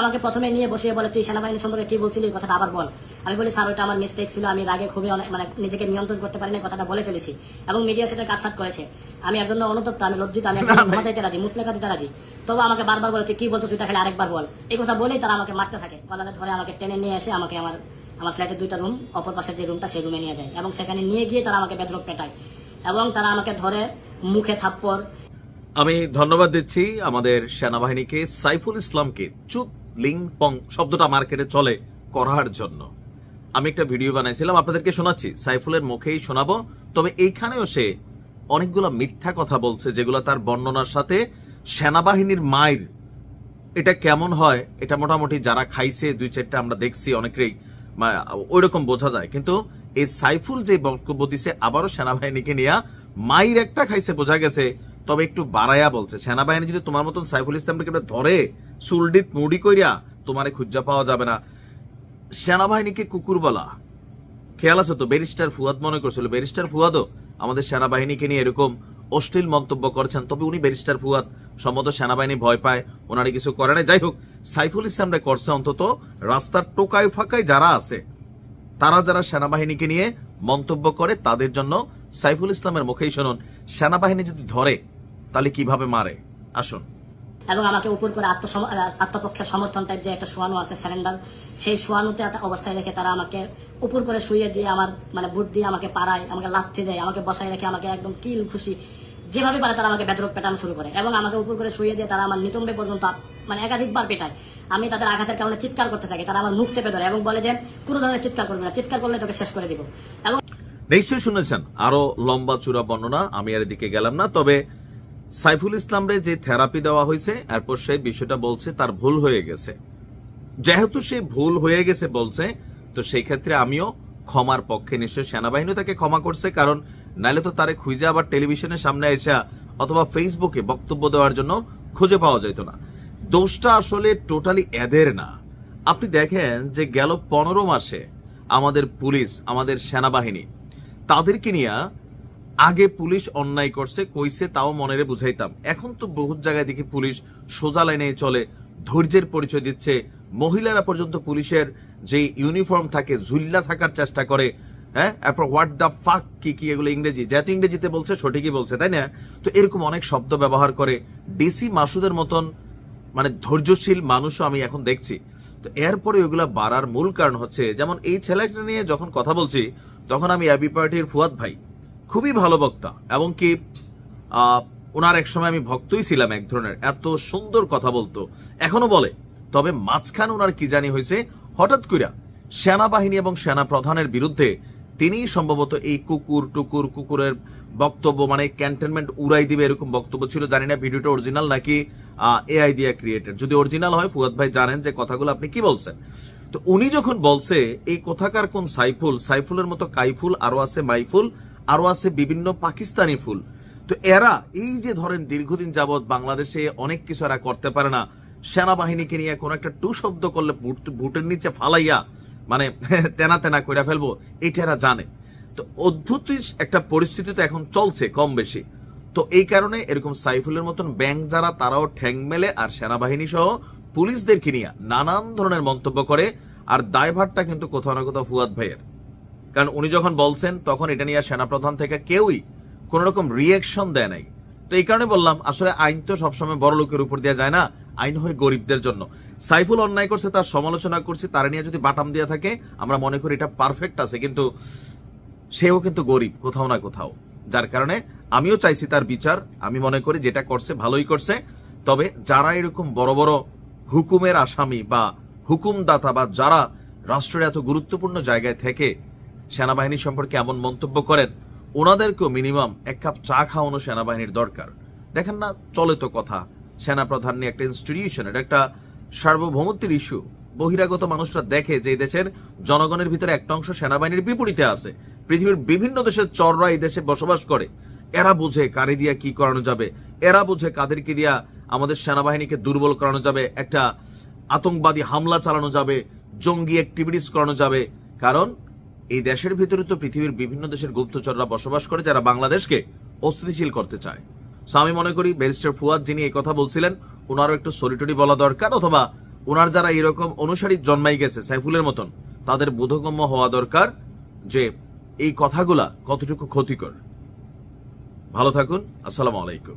আমাকে প্রথমে নিয়ে বসিয়ে বলে, তুই সেনাবাহিনী সম্পর্কে কি বলছিলি, কথাটা আবার বল। আমি বলি, স্যার ওইটা আমার মিস্টেক ছিল, আমি রাগে খুবই মানে নিজেকে নিয়ন্ত্রণ করতে পারিনি, কথাটা বলে ফেলেছি এবং মিডিয়া সেটা কাটসাট করেছে। আমি এর জন্য অনুতপ্ত, আমি লজ্জিত, আমি ক্ষমা চাইতে রাজি, মুসলেখা দিতে রাজি। তবে আমাকে বারবার বলে, তুই কি বলছো সেটা খালি আরেকবার বল। এই কথা বলেই তারা আমাকে মারতে থাকে, কলারে ধরে আমাকে টেনে নিয়ে এসে আমাকে আমার ফ্ল্যাটের 2টা রুম, অপর পাশের যে রুমটা সেই রুমে নিয়ে যায় এবং সেখানে নিয়ে গিয়ে তারা আমাকে বেধড়ক পেটায় এবং তারা আমাকে ধরে মুখে থাপ্পড়। আমি ধন্যবাদ দিচ্ছি আমাদের সেনাবাহিনীকে, সাইফুল ইসলামকে চুপ লিং পং শব্দটা মার্কেটে চলে করার জন্য। আমি একটা ভিডিও বানাইছিলাম, আপনাদেরকে শোনাচ্ছি, সাইফুলের মুখেই শোনাবো। তবে এইখানেও সে অনেকগুলো মিথ্যা কথা বলছে, যেগুলো তার বর্ণনার সাথে সেনাবাহিনীর মায়ের এটা কেমন হয় এটা মোটামুটি যারা খাইছে 2-4টা আমরা দেখছি অনেকেই ওইরকম বোঝা যায়। কিন্তু এই সাইফুল যে বক্তব্য দিছে আবারও সেনাবাহিনীকে নিয়ে মায়ের একটা খাইছে বোঝা গেছে, তবে একটু বাড়াইয়া বলছে। সেনাবাহিনী যদি তোমার মতন সাইফুল ইসলামকে ধরে সুলডিট মুডি কইরা তোমারে খুঁজা পাওয়া যাবে না। সেনাবাহিনীকে কুকুর বলা খেয়াল আছে তো? ব্যারিস্টার ফুয়াদ মনে করছিল, ব্যারিস্টার ফুয়াদও আমাদের সেনাবাহিনীকে নিয়ে এরকম অশ্লীল মন্তব্য করছেন। তবে উনি ব্যারিস্টার ফুয়াদ, সম্ভবত সেনাবাহিনী ভয় পায়, ওনারা কিছু করে না। যাই হোক, সাইফুল ইসলামরা করছে অন্তত রাস্তার টোকায় ফাঁকায় যারা আছে, তারা যারা সেনাবাহিনীকে নিয়ে মন্তব্য করে তাদের জন্য সাইফুল ইসলামের মুখেই শুনুন, সেনাবাহিনী যদি ধরে তাহলে কিভাবে মারে। আসুন। এবং আমাকে উপর করে আত্মপক্ষের সমর্থন টাইপ যে একটা শোয়ানো আছে স্যালেন্ডার, সেই শোয়ানোতে অবস্থায় রেখে তারা আমাকে উপর করে শুয়ে দিয়ে আমার বুট দিয়ে আমাকে পাড়ায়, আমাকে লাথি দেয়, আমাকে বসায় রেখে আমাকে একদম কিল খুশি যেভাবে পারে তারা আমাকে বেধড়ক পেটানো শুরু করে এবং আমাকে উপর করে শুয়ে দিয়ে তারা আমার নিতম্বে পর্যন্ত একাধিকবার পেটায়। আমি তাদের আঘাতের কারণে চিৎকার করতে থাকি, তারা আমার মুখ চেপে ধরে এবং বলে যে কোনো ধরনের চিৎকার করবে না, চিৎকার করলে তোকে শেষ করে দিব। এবং নিশ্চয়ই শুনেছেন আরো লম্বা চূড়া বর্ণনা, আমি আর এদিকে গেলাম না। তবে সাইফুল ইসলামরে যে থেরাপি দেওয়া হয়েছে, এরপর সেই বিষয়টা বলছে তার ভুল হয়ে গেছে। যেহেতু সে ভুল হয়ে গেছে বলছে, তো সেই ক্ষেত্রে আমিও ক্ষমার পক্ষে। নিশ্চয় সেনাবাহিনীও তাকে ক্ষমা করছে, কারণ নাইলে তো তারে খুঁজে আবার টেলিভিশনের সামনে এসে অথবা ফেসবুকে বক্তব্য দেওয়ার জন্য খুঁজে পাওয়া যেত না। দোষটা আসলে টোটালি এদের না। আপনি দেখেন যে গেল 15 মাসে আমাদের পুলিশ, আমাদের সেনাবাহিনী, তাদেরকে নিয়ে আগে পুলিশ অন্যায় করছে কইছে, তাও মনেরে বুঝাইতাম। এখন তো বহুত জায়গায় দেখি পুলিশ সোজা লাইনে চলে, ধৈর্যের পরিচয় দিচ্ছে। মহিলারা পর্যন্ত পুলিশের যে ইউনিফর্ম থাকে ঝুল্লা থাকার চেষ্টা করে। হ্যাঁ, এরপর হোয়াট দ্য ফাক কি এগুলো ইংরেজি, যেহেতু ইংরেজিতে বলছে সঠিকই বলছে, তাই না? তো এরকম অনেক শব্দ ব্যবহার করে। ডিসি মাসুদের মতন ধৈর্যশীল মানুষও আমি এখন দেখছি। তো এরপরে ওইগুলা বাড়ার মূল কারণ হচ্ছে, যেমন এই ছেলেটা নিয়ে যখন কথা বলছি তখন আমি এবি পার্টির ফুয়াদ ভাই খুবই ভালো বক্তা, এবং কি ওনার এক সময় আমি ভক্তই ছিলাম এক ধরনের, এত সুন্দর কথা বলতো, এখনো বলে। তবে মাঝখানে ওনার কি জানি হয়েছে, হঠাৎ কইরা সেনাবাহিনী এবং সেনা প্রধানের বিরুদ্ধে তিনি সম্ভবত এই কুকুরের বক্তব্য, ক্যান্টনমেন্ট উড়াই দিবে এরকম বক্তব্য ছিল। জানি না ভিডিওটা অরিজিনাল নাকি এআই দিয়ে ক্রিয়েটেড। যদি অরিজিনাল হয় ফুয়াদ ভাই জানেন যে কথাগুলো আপনি কি বলছেন। তো উনি যখন বলছে এই কথাকার কোন সাইফুলের মতো কাইফুল, আরো আছে মাইফুল, আরো আছে বিভিন্ন পাকিস্তানি ফুল। তো এরা এই যে ধরেন দীর্ঘদিন যাবৎ বাংলাদেশে অনেক কিছু এরা করতে পারে না, সেনাবাহিনীকে নিয়ে কোন একটা টু শব্দ করলে বুটের নিচে ফালাইয়া তেনা তেনা করে ফেলবো, এটা এরা জানে। তো অদ্ভুত একটা পরিস্থিতি তো এখন চলছে কম বেশি। তো এই কারণে এরকম সাইফুলের মতন ব্যাংক যারা, তারাও ঠ্যাং মেলে আর সেনাবাহিনী সহ পুলিশদেরকে নিয়ে নানান ধরনের মন্তব্য করে। আর দায়ভারটা কিন্তু কোথাও না কোথাও ফুয়াদ ভাইয়ের, কারণ উনি যখন বলছেন তখন এটা নিয়ে সেনাপ্রধান থেকে কেউই কোন রকম রিয়েকশন দেয় নাই। তো এই কারণে বললাম, আসলে আইন তো সবসময় বড় লোকের উপর দেওয়া যায় না, আইন হয় গরিবদের জন্য। সাইফুল অন্যায় করছে, তার সমালোচনা করছি, তার নিয়ে যদি বাটাম দিয়ে থাকে আমরা মনে করি এটা পারফেক্ট আছে, কিন্তু সেও কিন্তু গরিব কোথাও না কোথাও। যার কারণে আমিও চাইছি তার বিচার। আমি মনে করি যেটা করছে ভালোই করছে। তবে যারা এরকম বড় বড় হুকুমের আসামি বা হুকুমদাতা, বা যারা রাষ্ট্রের এত গুরুত্বপূর্ণ জায়গায় থেকে সেনাবাহিনী সম্পর্কে এমন মন্তব্য করেন, ওনাদেরকেও মিনিমাম এক কাপ চা খাওয়ানো সেনাবাহিনীর দরকার। দেখেন না, চলে তো কথা, সেনাপ্রধান নিয়ে একটা ইনস্টিটিউশন, এটা একটা সার্বভৌমত্বের ইস্যু। বহিরাগত মানুষরা দেখে যে দেশের জনগণের ভিতরে একটা অংশ সেনাবাহিনীর বিপরীতে আছে। পৃথিবীর বিভিন্ন দেশের চররা এই দেশে বসবাস করে, এরা বুঝে কারে দিয়া কি করানো যাবে, এরা বুঝে কাদেরকে দিয়া আমাদের সেনাবাহিনীকে দুর্বল করানো যাবে, একটা আতঙ্কবাদী হামলা চালানো যাবে, জঙ্গি অ্যাক্টিভিটিস করানো যাবে। কারণ এই দেশের ভিতরে তো পৃথিবীর বিভিন্ন দেশের গুপ্তচররা বসবাস করে, যারা বাংলাদেশকে অস্থিতিশীল করতে চায়। সো আমি মনে করি ব্যারিস্টার ফুয়াদ যিনি এই কথা বলছিলেন, ওনারও একটু সরিটরি বলা দরকার, অথবা ওনার যারা এরকম অনুসারী জন্মাই গেছে সাইফুলের মতন, তাদের বোধগম্য হওয়া দরকার যে এই কথাগুলা কতটুকু ক্ষতিকর। ভালো থাকুন, আসসালামু আলাইকুম।